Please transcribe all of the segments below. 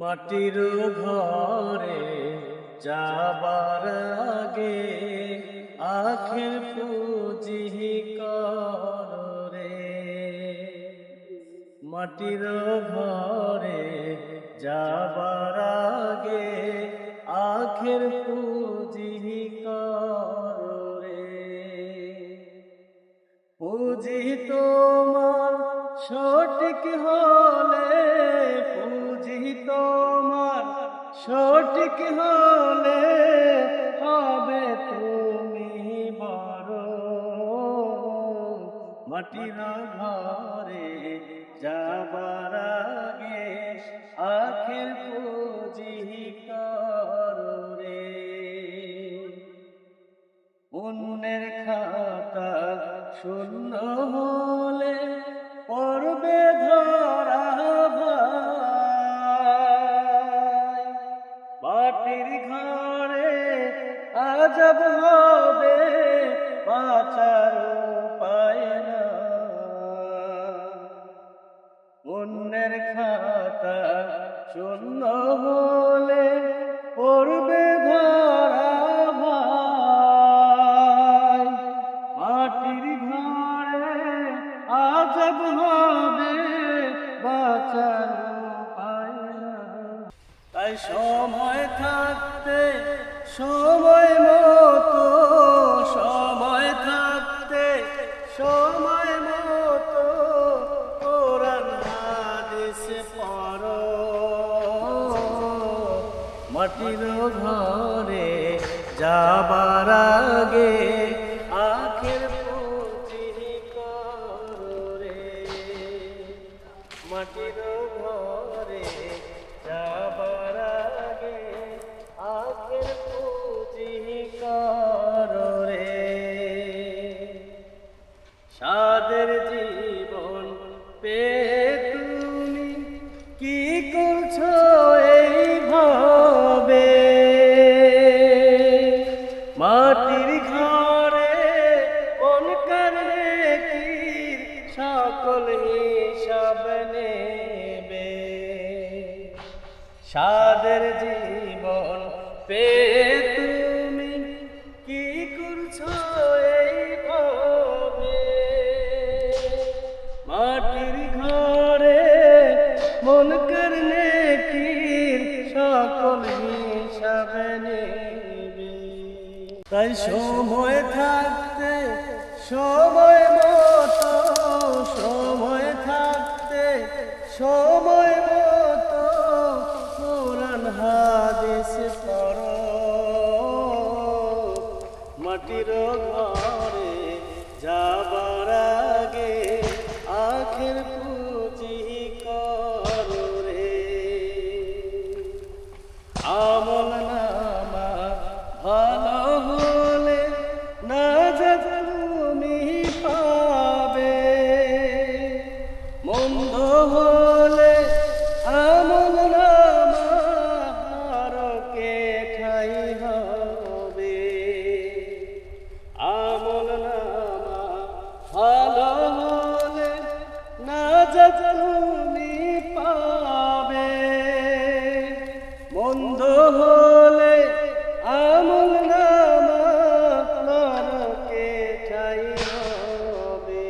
মাটির ঘরে যাবার আগে আখের পুঁজি কর রে। মাটির ঘরে যাবার আগে আখের পুঁজি কর রে। পুঁজি তোমার সঠিক হলে, পুঁজি তোমার সঠিক হলে হবে তুমি বড়। মাটির ঘরে যাবার আগে আখের পুঁজি কর রে। অন্যের খাতা শূন্য হলে পড়বে ধরা ভাই। মাটির ঘরে আজব হবে বাঁচার উপায় না। অন্যের খাতা শূন্য হলে পড়বে ধরা ভাই। মাটির ঘরে আজব হবে বাঁচার উপায় না। তাই সময় থাকতে সময় মতো, সময় থাকতে সময় মতো কোরআন হাদিস পড়ো। মাটির ঘরে যাবার আগে আখের পুঁজি কর রে। মাটির ঘরে যাবার আগে আখের পুঁজি কর রে। সাদের জীবন পেয়ে তুমি কি করছো এইভাবে? মাটির ঘরে অনকার নেকির সকল হিসাব নেবে। সাদের জীবন পেয়ে তুমি কি করছো এইভাবে? মাটির ঘরে মনকার নেকির সকল হিসাব নেবে। তাই সময় থাকতে সময় মতো, সময় থাকতে সময় মতো কোরআন হাদিস পড়ো। মাটির ঘরে যাবার আগে আখের পুঁজি কর রে। আমল নামা ভালো হলে নাজাত তুমি পাবে। মন্দ হলে আমল নামা নরকে ঠাই হবে। আমল নামা ভালো হলে নাজাত তুমি পাবে। মন্দ হলে আমল নামা নরকে ঠাই হবে।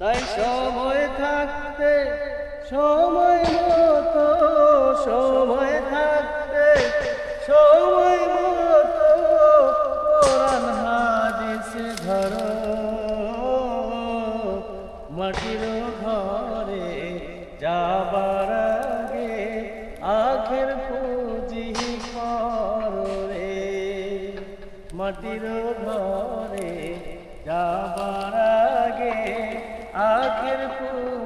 তাই সময় থাকতে সময় মতো, সময় থাকতে সময় মতো কোরআন হাদিস ধরো। মাটির ঘরে যাবার আগে আখের পুঁজি কর রে। মাটির ঘরে যাবার আগে আখের পুঁজি